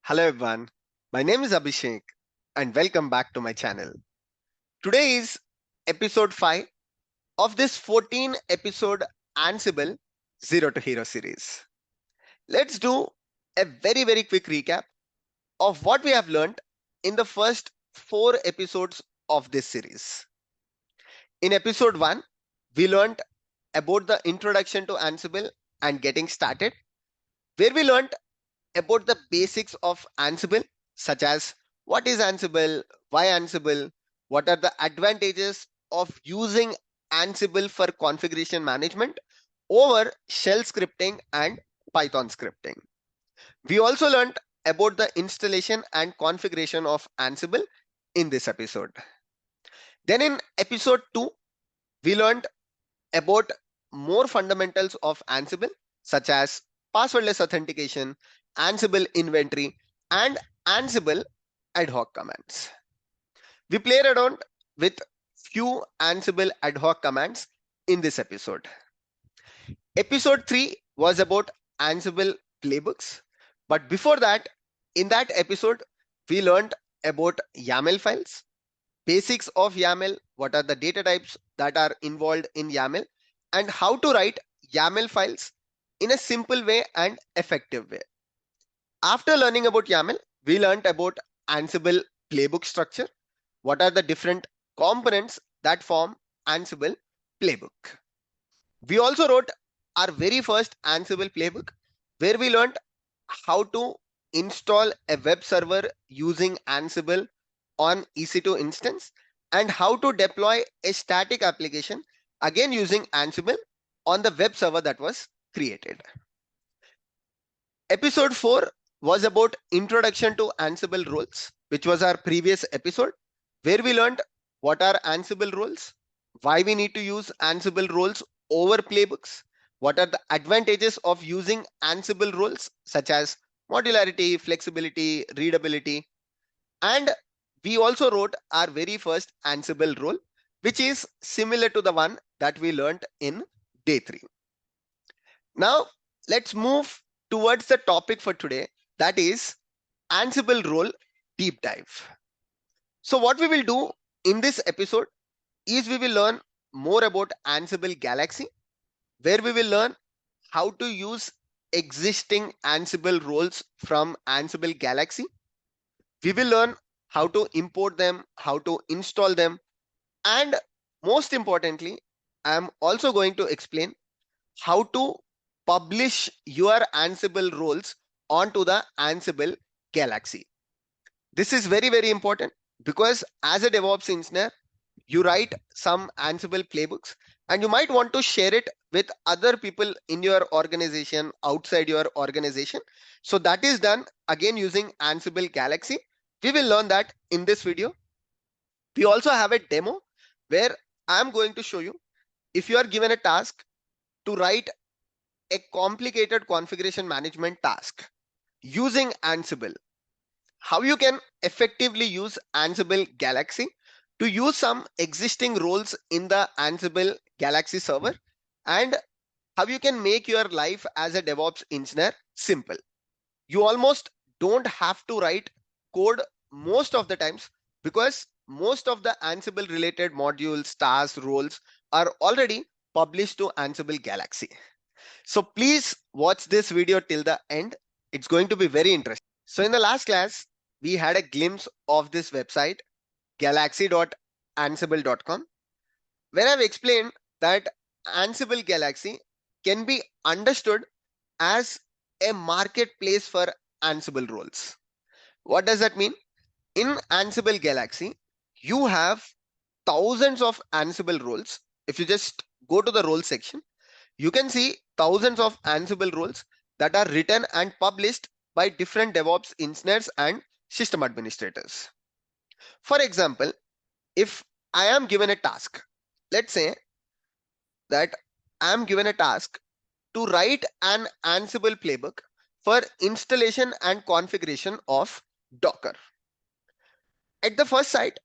Hello everyone, my name is Abhishek and welcome back to my channel. Today is episode 5 of this 14 episode Ansible Zero to Hero series. Let's do a very quick recap of what we have learned in the first 4 episodes of this series. In episode 1, we learned about the introduction to Ansible and getting started, where we learned about the basics of Ansible, such as what is Ansible, why Ansible, what are the advantages of using Ansible for configuration management over shell scripting and Python scripting. We also learned about the installation and configuration of Ansible in this episode. Then in episode 2, we learned about more fundamentals of Ansible, such as passwordless authentication, Ansible inventory, and Ansible ad hoc commands. We played around with few Ansible ad hoc commands in this episode. Episode 3 was about Ansible playbooks. But before that, in that episode, we learned about YAML files, basics of YAML, what are the data types that are involved in YAML, and how to write YAML files in a simple way and effective way. After learning about YAML, we learned about Ansible playbook structure. What are the different components that form Ansible playbook? We also wrote our very first Ansible playbook, where we learned how to install a web server using Ansible on EC2 instance and how to deploy a static application again using Ansible on the web server that was created. Episode 4 was about introduction to Ansible roles, which was our previous episode, where we learned what are Ansible roles, why we need to use Ansible roles over playbooks, what are the advantages of using Ansible roles such as modularity, flexibility, readability, and we also wrote our very first Ansible role, which is similar to the one that we learned in day 3. Now let's move towards the topic for today, that is Ansible role deep dive. So what we will do in this episode is we will learn more about Ansible Galaxy, where we will learn how to use existing Ansible roles from Ansible Galaxy. We will learn how to import them, how to install them, and most importantly, I am also going to explain how to publish your Ansible roles onto the Ansible Galaxy. This is very important because as a DevOps engineer, you write some Ansible playbooks and you might want to share it with other people in your organization, outside your organization. So that is done again using Ansible Galaxy. We will learn that in this video. We also have a demo where I'm going to show you if you are given a task to write a complicated configuration management task using Ansible, how you can effectively use Ansible Galaxy to use some existing roles in the Ansible Galaxy server, and how you can make your life as a DevOps engineer simple. You almost don't have to write code most of the times because most of the Ansible related modules, tasks, roles are already published to Ansible Galaxy. So please watch this video till the end. It's going to be very interesting. So in the last class, we had a glimpse of this website, galaxy.ansible.com, where I've explained that Ansible Galaxy can be understood as a marketplace for Ansible roles. What does that mean? In Ansible Galaxy, you have thousands of Ansible roles. If you just go to the role section, you can see thousands of Ansible roles that are written and published by different DevOps engineers and system administrators. For example, if I am given a task, let's say that I am given a task to write an Ansible playbook for installation and configuration of Docker. At the first sight,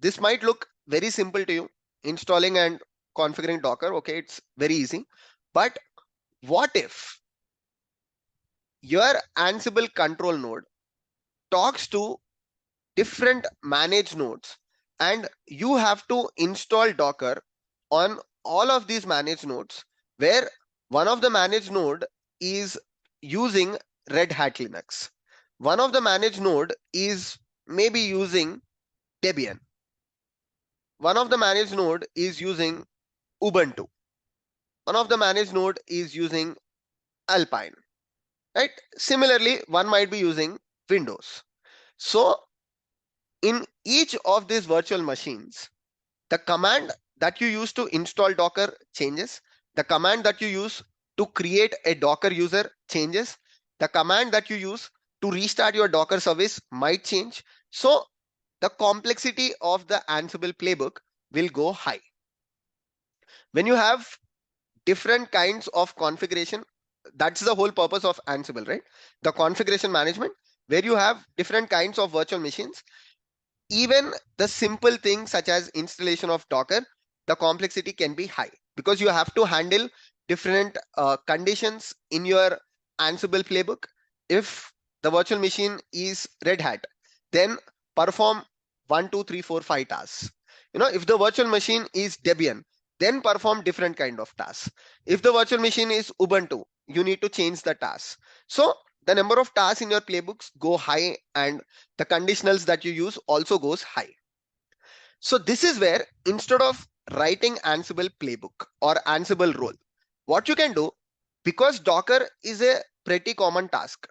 this might look very simple to you, installing and configuring Docker. Okay, it's very easy. But what if your Ansible control node talks to different managed nodes, and you have to install Docker on all of these managed nodes, where one of the managed node is using Red Hat Linux. One of the managed node is maybe using Debian. One of the managed node is using Ubuntu. One of the managed node is using Alpine, right? Similarly, one might be using Windows. So in each of these virtual machines, the command that you use to install Docker changes. The command that you use to create a Docker user changes. The command that you use to restart your Docker service might change. So the complexity of the Ansible playbook will go high. When you have different kinds of configuration, that's the whole purpose of Ansible, right? The configuration management, where you have different kinds of virtual machines. Even the simple things such as installation of Docker, the complexity can be high because you have to handle different conditions in your Ansible playbook. If the virtual machine is Red Hat, then perform 1, 2, 3, 4, 5 tasks. If the virtual machine is Debian, then perform different kind of tasks. If the virtual machine is Ubuntu, you need to change the tasks. So the number of tasks in your playbooks go high, and the conditionals that you use also goes high. So this is where, instead of writing Ansible playbook or Ansible role, what you can do, because Docker is a pretty common task,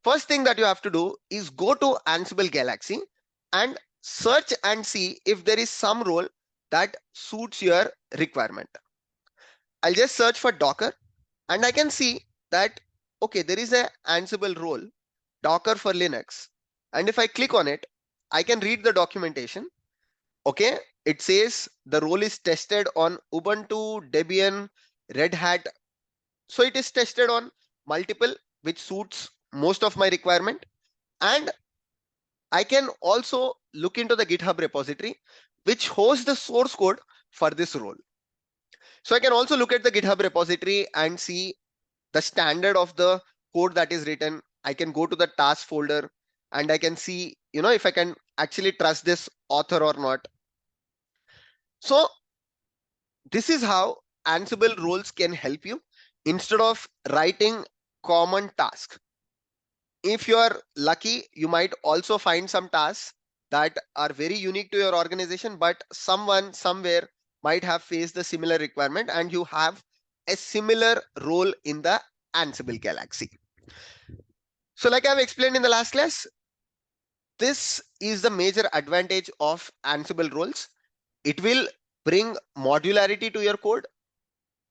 first thing that you have to do is go to Ansible Galaxy and search and see if there is some role that suits your requirement. I'll just search for Docker, and I can see that, okay, there is a Ansible role, Docker for Linux. And if I click on it, I can read the documentation. Okay, it says the role is tested on Ubuntu, Debian, Red Hat. So it is tested on multiple, which suits most of my requirement. And I can also look into the GitHub repository, which hosts the source code for this role. So I can also look at the GitHub repository and see the standard of the code that is written. I can go to the task folder and I can see, if I can actually trust this author or not. So this is how Ansible roles can help you instead of writing common tasks. If you are lucky, you might also find some tasks that are very unique to your organization, but someone somewhere might have faced the similar requirement and you have a similar role in the Ansible Galaxy. So like I've explained in the last class, this is the major advantage of Ansible roles. It will bring modularity to your code,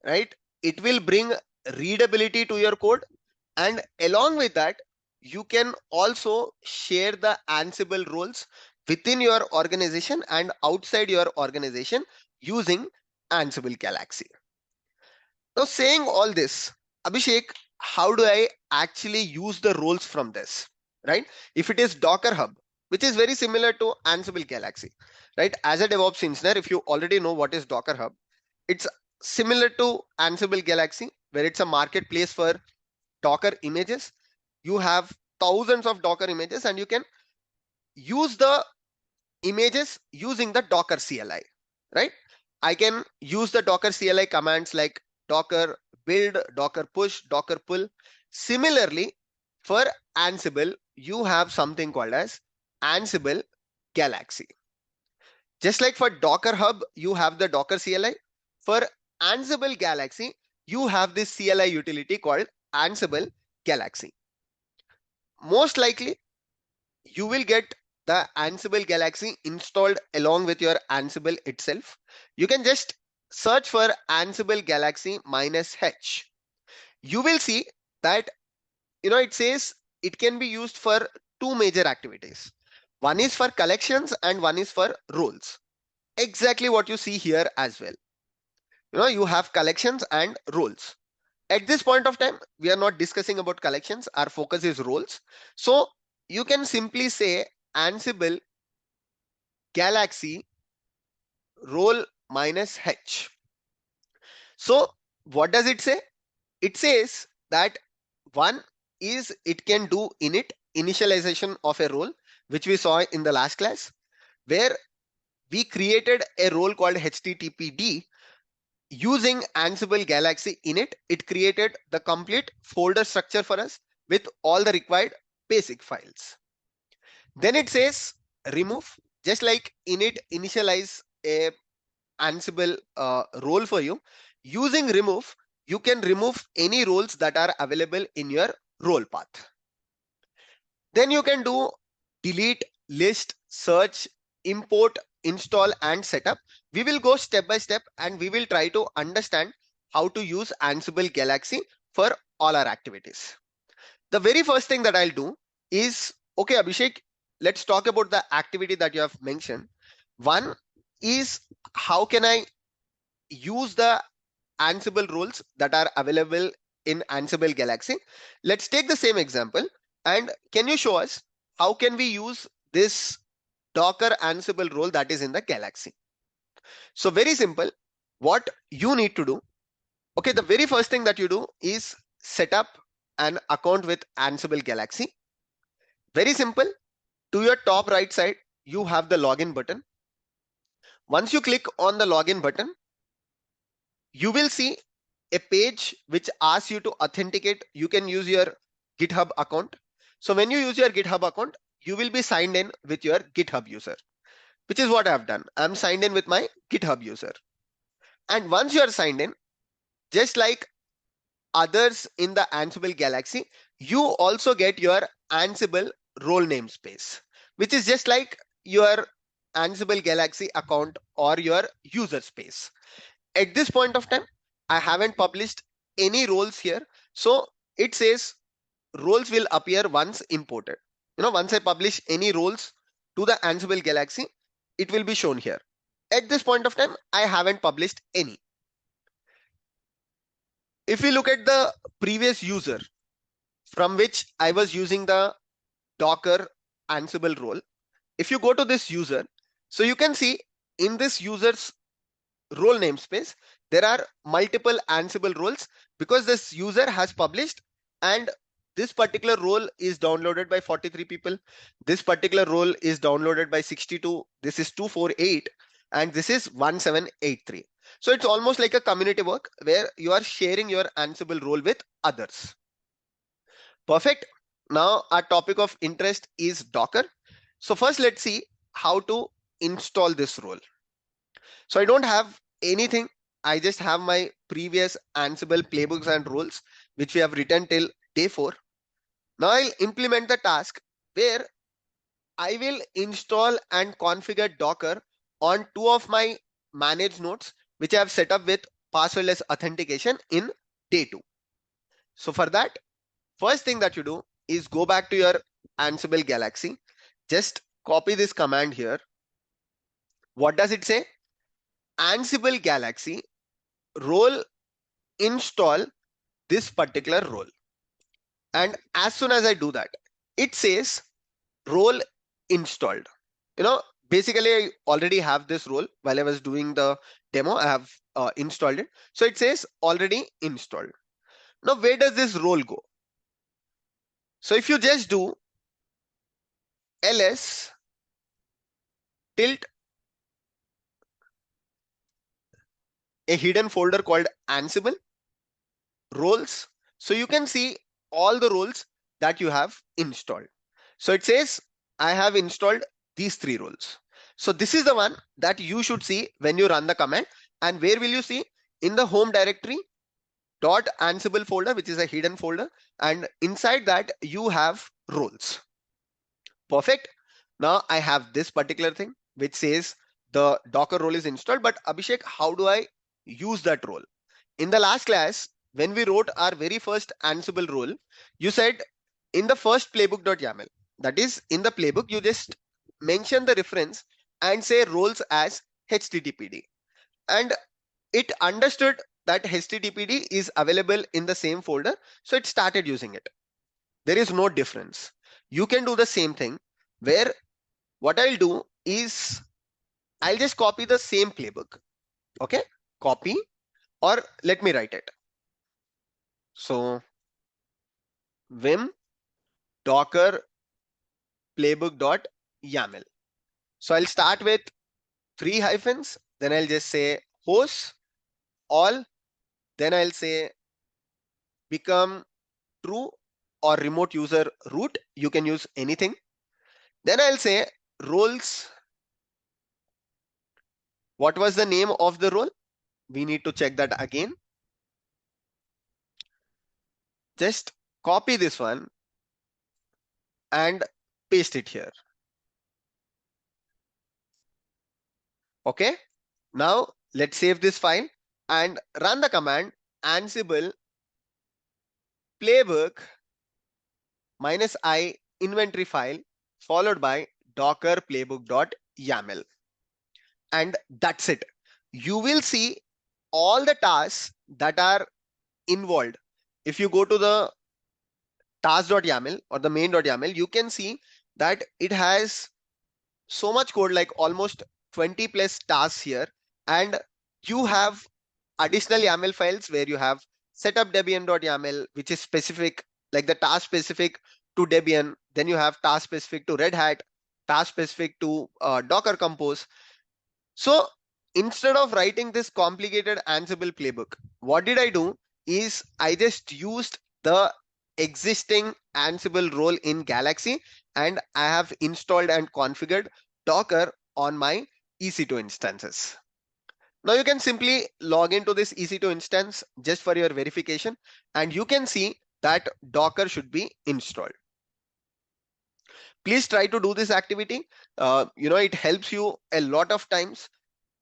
right? It will bring readability to your code. And along with that, you can also share the Ansible roles within your organization and outside your organization using Ansible Galaxy. Now, saying all this, Abhishek, how do I actually use the roles from this, right? If it is Docker Hub, which is very similar to Ansible Galaxy, right? As a DevOps engineer, if you already know what is Docker Hub, it's similar to Ansible Galaxy, where it's a marketplace for Docker images. You have thousands of Docker images and you can use the images using the Docker CLI, right? I can use the Docker CLI commands like Docker build, Docker push, Docker pull. Similarly, for Ansible, you have something called as Ansible Galaxy. Just like for Docker Hub, you have the Docker CLI. For Ansible Galaxy, you have this CLI utility called Ansible Galaxy. Most likely, you will get the Ansible Galaxy installed along with your Ansible itself. You can just search for Ansible Galaxy -h. You will see that, it says it can be used for two major activities. One is for collections and one is for roles. Exactly what you see here as well. You have collections and roles. At this point of time, we are not discussing about collections. Our focus is roles. So you can simply say Ansible Galaxy role -h. So what does it say? It says that one is it can do init initialization of a role, which we saw in the last class, where we created a role called HTTPD using Ansible Galaxy in it. It created the complete folder structure for us with all the required basic files. Then it says remove, just like init initialize a Ansible role for you. Using remove, you can remove any roles that are available in your role path. Then you can do delete, list, search, import, install, and setup. We will go step by step and we will try to understand how to use Ansible Galaxy for all our activities. The very first thing that I'll do is, okay, Abhishek, let's talk about the activity that you have mentioned. One is, how can I use the Ansible roles that are available in Ansible Galaxy? Let's take the same example. And can you show us how can we use this Docker Ansible role that is in the Galaxy? So very simple. What you need to do, okay, the very first thing that you do is set up an account with Ansible Galaxy. Very simple. To your top right side, you have the login button. Once you click on the login button, you will see a page which asks you to authenticate. You can use your GitHub account. So when you use your GitHub account, you will be signed in with your GitHub user, which is what I've done. I'm signed in with my GitHub user. And once you are signed in, just like others in the Ansible Galaxy, you also get your Ansible role namespace, which is just like your Ansible Galaxy account or your user space. At this point of time, I haven't published any roles here. So it says roles will appear once imported. Once I publish any roles to the Ansible Galaxy, it will be shown here. At this point of time, I haven't published any. If we look at the previous user from which I was using the Docker Ansible role, if you go to this user, so you can see in this user's role namespace, there are multiple Ansible roles because this user has published, and this particular role is downloaded by 43 people. This particular role is downloaded by 62. This is 248, and this is 1783. So it's almost like a community work where you are sharing your Ansible role with others. Perfect. Now our topic of interest is Docker. So first let's see how to install this role. So I don't have anything. I just have my previous Ansible playbooks and rules, which we have written till day 4. Now I'll implement the task where I will install and configure Docker on 2 of my managed nodes, which I have set up with passwordless authentication in day 2. So for that, first thing that you do is go back to your Ansible Galaxy. Just copy this command here. What does it say? Ansible Galaxy role install this particular role. And as soon as I do that, it says role installed. Basically I already have this role. While I was doing the demo, I have installed it. So it says already installed. Now where does this role go? So if you just do ls tilt a hidden folder called Ansible roles, so you can see all the roles that you have installed. So it says I have installed these 3 roles. So this is the one that you should see when you run the command. And where will you see? In the home directory .ansible folder, which is a hidden folder, and inside that you have roles. Perfect. Now I have this particular thing which says the Docker role is installed. But Abhishek, how do I use that role? In the last class, when we wrote our very first Ansible role, you said in the first playbook.yaml, that is in the playbook, you just mention the reference and say roles as HTTPD. And it understood that HTTPD is available in the same folder. So it started using it. There is no difference. You can do the same thing where what I'll do is I'll just copy the same playbook. Okay, copy, or let me write it. So vim docker playbook.yaml. So I'll start with 3 hyphens, then I'll just say host all, then I'll say become true or remote user root. You can use anything. Then I'll say roles. What was the name of the role? We need to check that again. Just copy this one and paste it here. Okay. Now let's save this file and run the command Ansible playbook -i inventory file followed by docker playbook.yaml. And that's it. You will see all the tasks that are involved. If you go to the task.yaml or the main.yaml, you can see that it has so much code, like almost 20 plus tasks here. And you have additional YAML files where you have setup debian.yaml, which is specific, like the task specific to Debian. Then you have task specific to Red Hat, task specific to Docker Compose. So instead of writing this complicated Ansible playbook, what did I do is I just used the existing Ansible role in Galaxy, and I have installed and configured Docker on my EC2 instances. Now you can simply log into this EC2 instance just for your verification, and you can see that Docker should be installed. Please try to do this activity. It helps you a lot of times.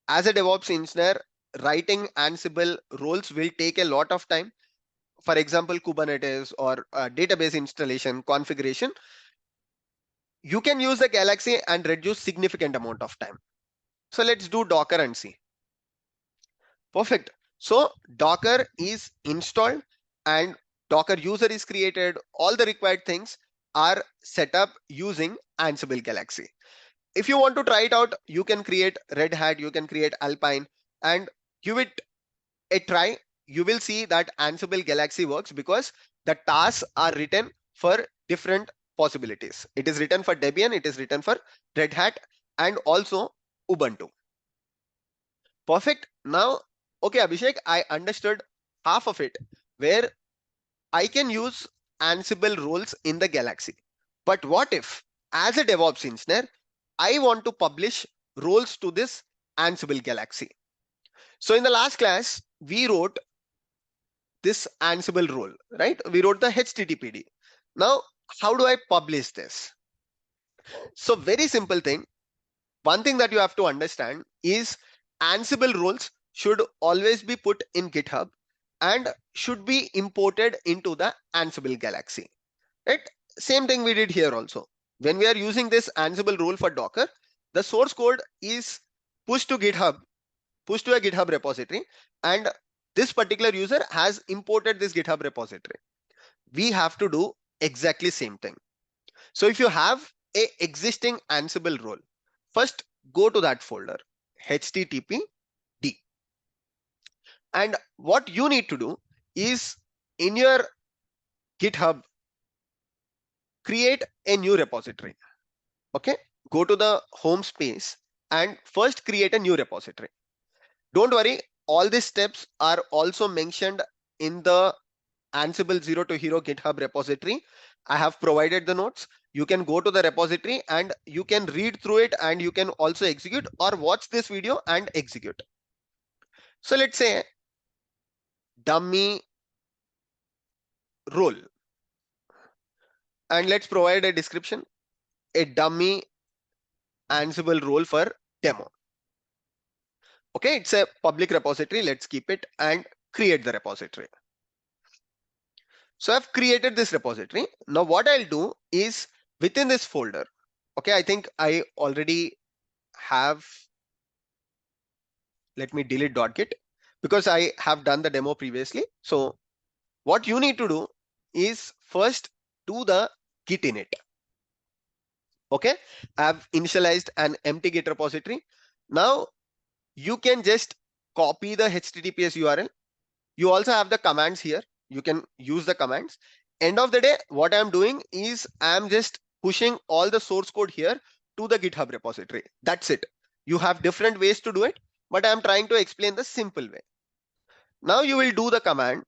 As a DevOps engineer, writing Ansible roles will take a lot of time. For example, Kubernetes or database installation configuration. You can use the Galaxy and reduce significant amount of time. So let's do Docker and see. Perfect. So Docker is installed and Docker user is created. All the required things are set up using Ansible Galaxy. If you want to try it out, you can create Red Hat, you can create Alpine and give it a try. You will see that Ansible Galaxy works because the tasks are written for different possibilities. It is written for Debian, it is written for Red Hat and also Ubuntu. Perfect. Now, okay, Abhishek, I understood half of it where I can use Ansible roles in the Galaxy. But what if, as a DevOps engineer, I want to publish roles to this Ansible Galaxy? So in the last class, we wrote this Ansible role, right? We wrote the HTTPD. Now, how do I publish this? So very simple thing. One thing that you have to understand is Ansible roles should always be put in GitHub and should be imported into the Ansible Galaxy, right? Same thing we did here also. When we are using this Ansible role for Docker, the source code is pushed to GitHub, pushed to a GitHub repository, and this particular user has imported this GitHub repository. We have to do exactly same thing. So if you have a existing Ansible role, first go to that folder, HTTPD. And what you need to do is in your GitHub, create a new repository. Okay, go to the home space and first create a new repository. Don't worry, all these steps are also mentioned in the Ansible Zero to Hero GitHub repository. I have provided the notes. You can go to the repository and you can read through it and you can also execute or watch this video and execute. So let's say dummy role. And let's provide a description, a dummy Ansible role for demo. Okay, it's a public repository. Let's keep it and create the repository. So I've created this repository. Now what I'll do is within this folder, okay, I think I already have, let me delete .git because I have done the demo previously. So what you need to do is first do the git init. Okay, I've initialized an empty git repository. Now you can just copy the HTTPS URL. You also have the commands here. You can use the commands. End of the day, what I'm doing is I'm just pushing all the source code here to the GitHub repository. That's it. You have different ways to do it, but I'm trying to explain the simple way. Now you will do the command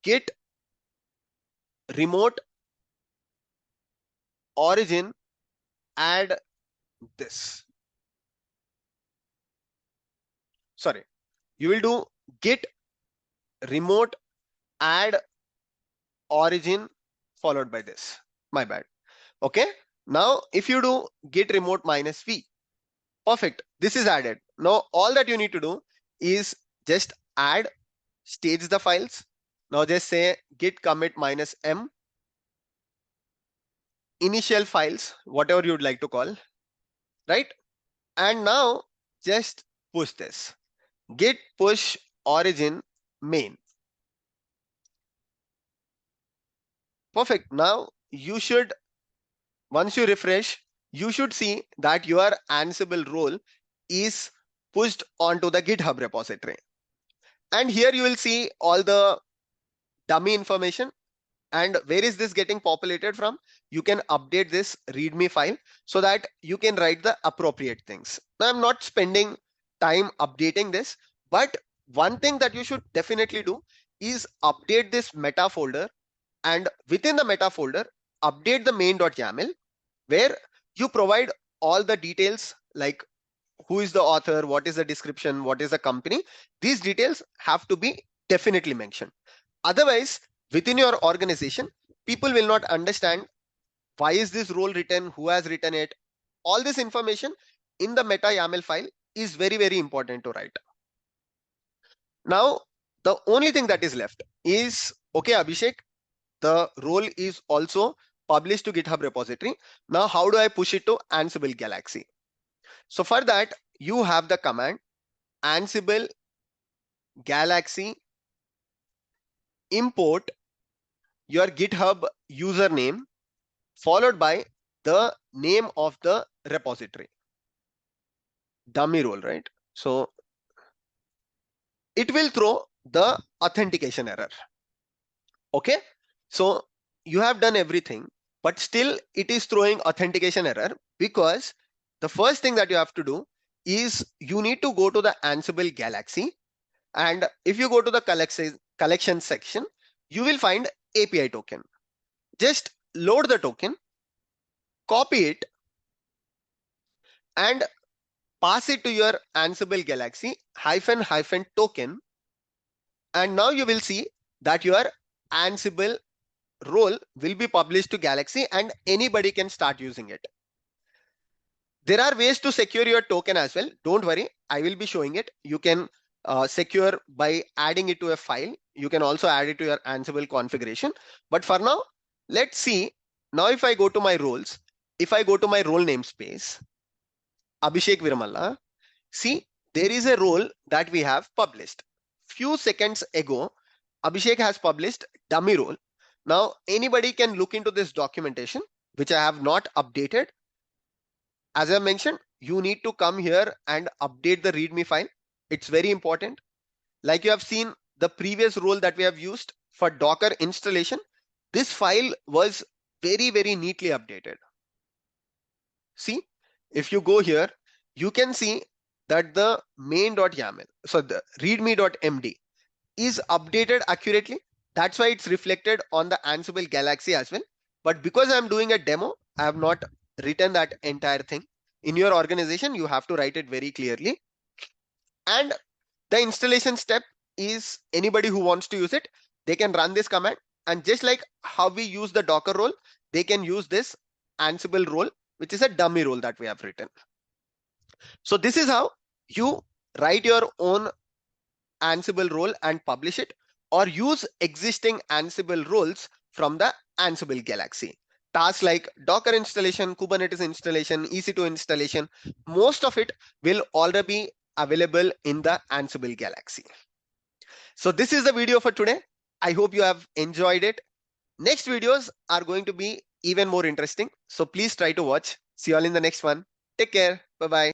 git remote origin add this. Sorry, you will do git remote add origin followed by this. My bad. Okay. Now if you do git remote -v, perfect. This is added. Now all that you need to do is just add, stage the files. Now just say git commit -m initial files, whatever you'd like to call, right? And now just push this git push origin main. Perfect. Now you should, once you refresh, you should see that your Ansible role is pushed onto the GitHub repository. And here you will see all the dummy information. And where is this getting populated from? You can update this README file so that you can write the appropriate things. Now I'm not spending time updating this, but one thing that you should definitely do is update this meta folder, and within the meta folder, update the main.yaml where you provide all the details like who is the author, what is the description, what is the company. These details have to be definitely mentioned. Otherwise, within your organization, people will not understand why is this role written, who has written it. All this information in the meta YAML file is very, very important to write. Now, the only thing that is left is, okay, Abhishek, the role is also published to GitHub repository. Now, how do I push it to Ansible Galaxy? So for that, you have the command Ansible Galaxy import your GitHub username followed by the name of the repository. Dummy role, right? So it will throw the authentication error. Okay. So you have done everything, but still it is throwing authentication error because the first thing that you have to do is you need to go to the Ansible Galaxy. And if you go to the collection section, you will find API token. Just load the token, copy it, and pass it to your Ansible Galaxy -- token. And now you will see that your Ansible role will be published to Galaxy and anybody can start using it. There are ways to secure your token as well. Don't worry, I will be showing it. You can secure by adding it to a file. You can also add it to your Ansible configuration. But for now, let's see. Now, if I go to my roles, if I go to my role namespace, Abhishek.Veeramalla, see, there is a role that we have published. Few seconds ago, Abhishek has published dummy role. Now, anybody can look into this documentation, which I have not updated. As I mentioned, you need to come here and update the README file. It's very important. Like you have seen the previous role that we have used for Docker installation, this file was very, very neatly updated. See, if you go here, you can see that the main.yaml, so the readme.md is updated accurately. That's why it's reflected on the Ansible Galaxy as well. But because I'm doing a demo, I have not written that entire thing. In your organization, you have to write it very clearly. And the installation step is anybody who wants to use it, they can run this command. And just like how we use the Docker role, they can use this Ansible role, which is a dummy role that we have written. So this is how you write your own Ansible role and publish it, or use existing Ansible roles from the Ansible Galaxy. Tasks like Docker installation, Kubernetes installation, EC2 installation, most of it will already be available in the Ansible Galaxy. So this is the video for today. I hope you have enjoyed it. Next videos are going to be even more interesting. So please try to watch. See you all in the next one. Take care. Bye-bye.